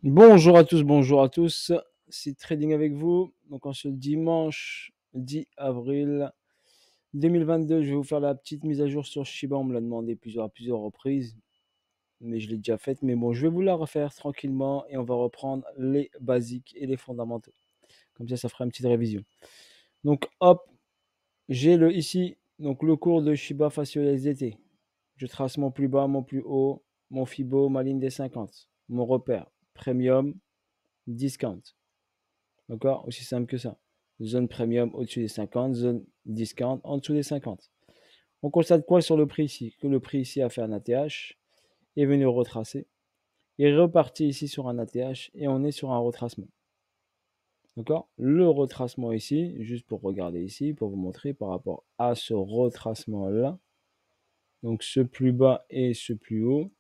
Bonjour à tous, c'est Trading avec vous. Donc en ce dimanche 10 avril 2022, je vais vous faire la petite mise à jour sur Shiba. On me l'a demandé à plusieurs reprises, mais je l'ai déjà faite. Mais bon, je vais vous la refaire tranquillement et on va reprendre les basiques et les fondamentaux. Comme ça fera une petite révision. Donc hop, j'ai ici donc le cours de Shiba face au USDT. Je trace mon plus bas, mon plus haut, mon Fibo, ma ligne des 50, mon repère, Premium, Discount. D'accord? Aussi simple que ça. Zone premium au-dessus des 50, zone discount en dessous des 50. On constate quoi sur le prix ici? Que le prix ici a fait un ATH, est venu retracer, est reparti ici sur un ATH et on est sur un retracement. D'accord? Le retracement ici, juste pour regarder ici, pour vous montrer par rapport à ce retracement-là, donc ce plus bas et ce plus haut,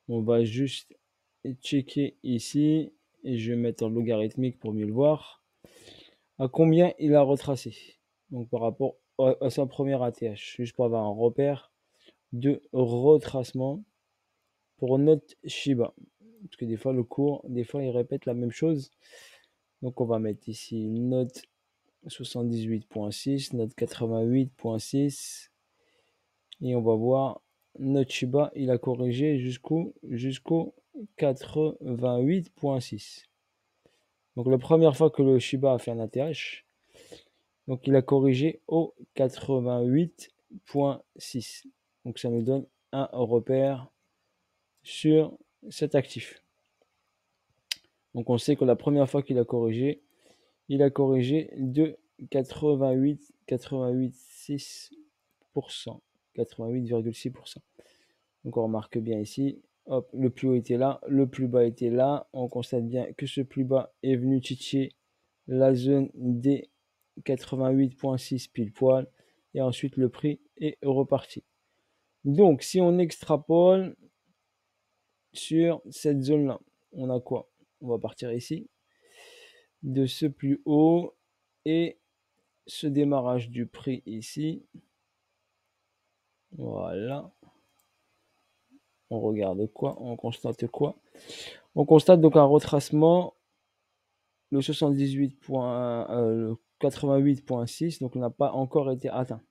on va juste checker ici et je vais mettre en logarithmique pour mieux le voir. À combien il a retracé. Donc par rapport à sa première ATH, juste pour avoir un repère de retracement pour notre Shiba. Parce que des fois, le cours, des fois, il répète la même chose. Donc on va mettre ici note 78.6, note 88.6. Et on va voir notre Shiba, il a corrigé jusqu'au 88.6. Donc la première fois que le Shiba a fait un ATH, donc il a corrigé au 88.6. Donc ça nous donne un repère sur cet actif. Donc on sait que la première fois qu'il a corrigé, il a corrigé de 88,6%. 88,6%. Donc on remarque bien ici, hop, le plus haut était là, le plus bas était là. On constate bien que ce plus bas est venu titiller la zone des 88.6 pile poil et ensuite le prix est reparti. Donc si on extrapole sur cette zone là, on a quoi? On va partir ici de ce plus haut et ce démarrage du prix ici. Voilà. On regarde quoi? On constate quoi? On constate donc un retracement, le 78. Le 88.6, donc n'a pas encore été atteint.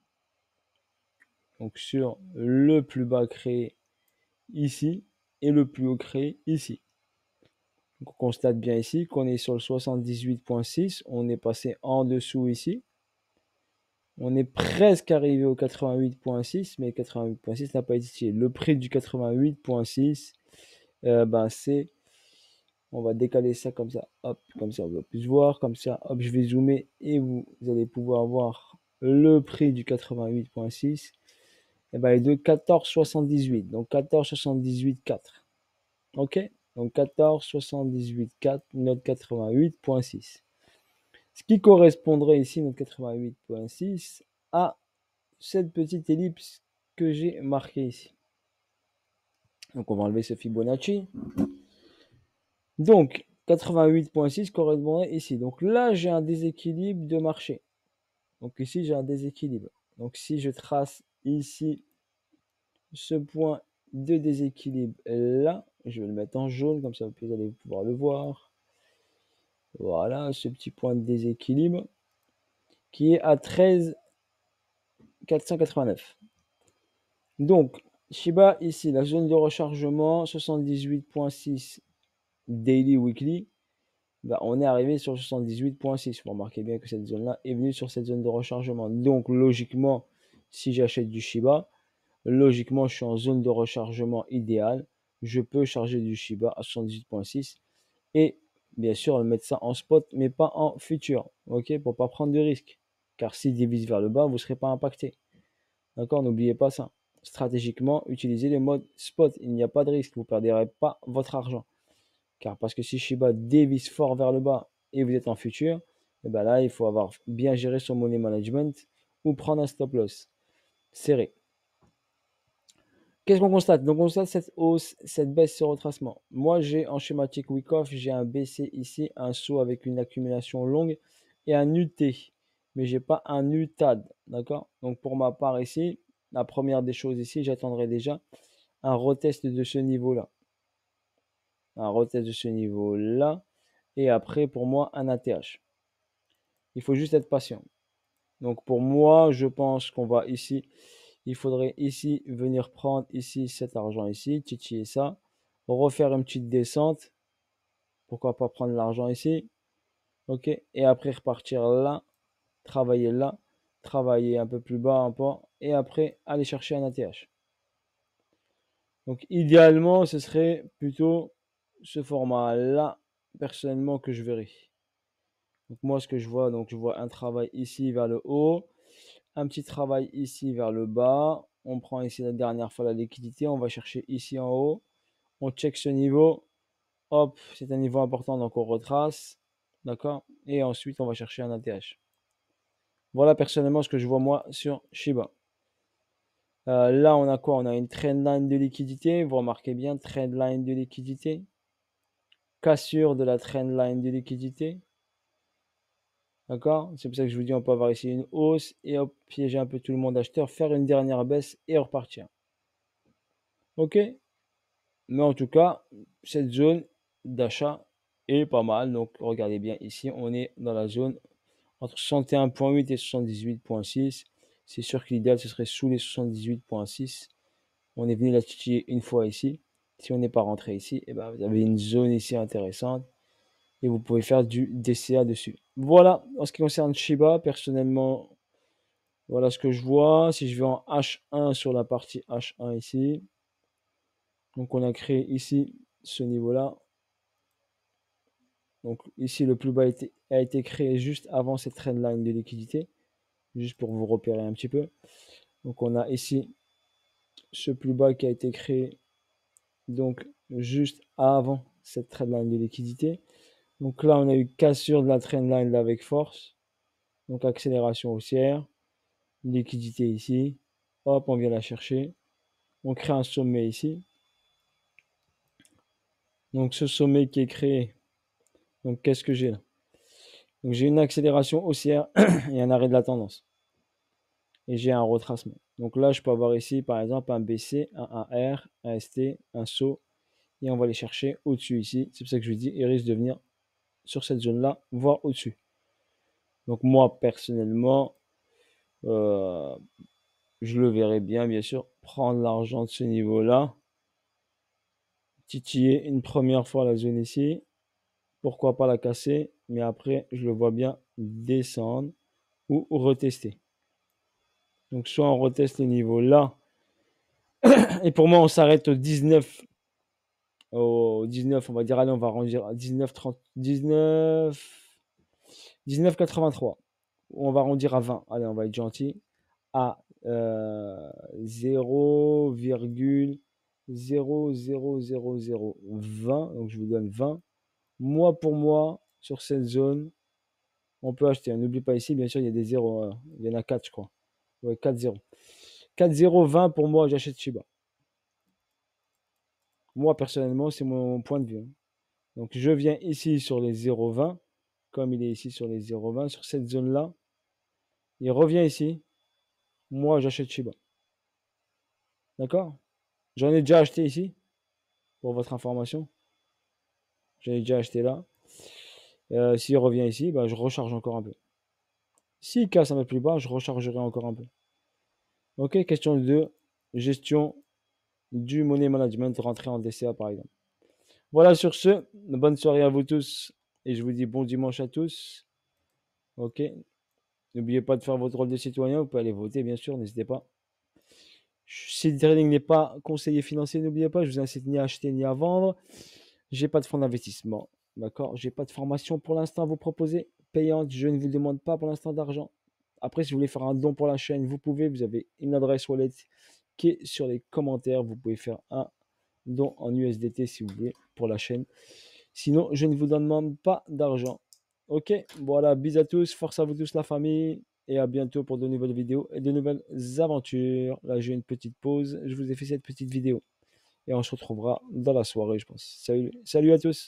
Donc sur le plus bas créé ici et le plus haut créé ici. Donc on constate bien ici qu'on est sur le 78.6, on est passé en dessous ici. On est presque arrivé au 88.6, mais 88.6 n'a pas été tiré. Le prix du 88.6, c'est, on va décaler ça comme ça, hop, comme ça on va plus voir, comme ça, hop, je vais zoomer et vous allez pouvoir voir le prix du 88.6. Il est de 14,78, donc 14,78,4. Ok? Donc 14,78,4, notre 88.6. Ce qui correspondrait ici, notre 88.6, à cette petite ellipse que j'ai marquée ici. Donc on va enlever ce Fibonacci. Donc 88.6 correspondrait ici. Donc là, j'ai un déséquilibre de marché. Donc ici, j'ai un déséquilibre. Donc si je trace ici ce point de déséquilibre là, je vais le mettre en jaune, comme ça vous allez pouvoir le voir. Voilà, ce petit point de déséquilibre qui est à 13,489. Donc, Shiba, ici, la zone de rechargement, 78.6 daily weekly. On est arrivé sur 78.6. Vous remarquez bien que cette zone-là est venue sur cette zone de rechargement. Donc, logiquement, si j'achète du Shiba, logiquement, je suis en zone de rechargement idéale. Je peux charger du Shiba à 78.6 et bien sûr mettre ça en spot, mais pas en futur, ok, pour pas prendre de risque. Car s'il divise vers le bas, vous ne serez pas impacté. D'accord? N'oubliez pas ça. Stratégiquement, utilisez le mode spot. Il n'y a pas de risque. Vous ne perdrez pas votre argent. Car parce que si Shiba dévisse fort vers le bas et vous êtes en futur, et ben là, il faut avoir bien géré son money management ou prendre un stop loss serré. Qu'est-ce qu'on constate? Donc, on constate cette hausse, cette baisse, ce retracement. Moi, j'ai en schématique Wyckoff, j'ai un BC ici, un saut avec une accumulation longue et un UT. Mais j'ai pas un UTAD. D'accord? Donc, pour ma part ici, la première des choses ici, j'attendrai déjà un retest de ce niveau-là. un retest de ce niveau-là, et après, pour moi, un ATH. Il faut juste être patient. Donc, pour moi, je pense qu'on va ici, il faudrait ici venir prendre ici cet argent ici, titiller ça, refaire une petite descente. Pourquoi pas prendre l'argent ici, ok, et après repartir là, travailler un peu plus bas un peu, et après aller chercher un ATH. Donc idéalement, ce serait plutôt ce format-là, personnellement, que je verrai. Donc moi, ce que je vois, donc je vois un travail ici vers le haut, un petit travail ici vers le bas. On prend ici la dernière fois la liquidité, on va chercher ici en haut, on check ce niveau, hop, c'est un niveau important, donc on retrace, d'accord, et ensuite on va chercher un ATH. Voilà personnellement ce que je vois moi sur Shiba. Là, on a quoi? On a une trendline de liquidité. Vous remarquez bien, trendline de liquidité. Cassure de la trendline de liquidité. D'accord? C'est pour ça que je vous dis, on peut avoir ici une hausse et hop, piéger un peu tout le monde acheteur, faire une dernière baisse et repartir. Ok? Mais en tout cas, cette zone d'achat est pas mal. Donc, regardez bien ici, on est dans la zone entre 61,8 et 78,6. C'est sûr que l'idéal, ce serait sous les 78,6. On est venu la titiller une fois ici. Si on n'est pas rentré ici, et ben vous avez une zone ici intéressante et vous pouvez faire du DCA dessus. Voilà, en ce qui concerne Shiba, personnellement, voilà ce que je vois. Si je vais en H1 sur la partie H1 ici, donc on a créé ici ce niveau-là. Donc ici, le plus bas a été créé juste avant cette trendline de liquidité, juste pour vous repérer un petit peu. Donc on a ici ce plus bas qui a été créé donc juste avant cette trendline de liquidité. Donc là, on a eu cassure de la trendline là avec force. Donc accélération haussière, liquidité ici. Hop, on vient la chercher. On crée un sommet ici. Donc ce sommet qui est créé, donc qu'est-ce que j'ai là? Donc j'ai une accélération haussière et un arrêt de la tendance. Et j'ai un retracement. Donc là, je peux avoir ici, par exemple, un BC, un AR, un ST, un saut. Et on va les chercher au-dessus ici. C'est pour ça que je vous dis, il risque de venir sur cette zone-là, voire au-dessus. Donc moi, personnellement, je le verrai bien sûr, prendre l'argent de ce niveau-là, titiller une première fois la zone ici, pourquoi pas la casser, mais après, je le vois bien descendre ou retester. Donc soit on reteste le niveau là, et pour moi, on s'arrête au 19, on va dire, allez, on va arrondir à 19, 30, 19, 19,83. On va arrondir à 20, allez, on va être gentil, à 0,00020, donc je vous donne 20. Moi pour moi, sur cette zone, on peut acheter. N'oublie pas ici, bien sûr, il y a des zéros. Il y en a 4, je crois. Ouais, 4 0. 4 0 20 pour moi, j'achète Shiba. Moi, personnellement, c'est mon point de vue, hein. Donc, je viens ici sur les 0,20, comme il est ici sur les 0,20, sur cette zone-là. Il revient ici. Moi, j'achète Shiba. D'accord? J'en ai déjà acheté ici, pour votre information. J'en ai déjà acheté là. S'il revient ici, bah, je recharge encore un peu. S'il casse un peu plus bas, je rechargerai encore un peu. Ok, question 2. Gestion du money management, rentrer en DCA par exemple. Voilà, sur ce, bonne soirée à vous tous et je vous dis bon dimanche à tous. Ok, n'oubliez pas de faire votre rôle de citoyen, vous pouvez aller voter bien sûr, n'hésitez pas. Si le trading n'est pas conseiller financier, n'oubliez pas, je vous incite ni à acheter ni à vendre. J'ai pas de fonds d'investissement, d'accord? J'ai pas de formation pour l'instant à vous proposer, payante. Je ne vous demande pas pour l'instant d'argent. Après, si vous voulez faire un don pour la chaîne, vous pouvez. Vous avez une adresse wallet qui est sur les commentaires. Vous pouvez faire un don en USDT si vous voulez pour la chaîne. Sinon, je ne vous demande pas d'argent. Ok, voilà, bisous à tous, force à vous tous la famille et à bientôt pour de nouvelles vidéos et de nouvelles aventures. Là, j'ai une petite pause. Je vous ai fait cette petite vidéo et on se retrouvera dans la soirée, je pense. Salut, salut à tous.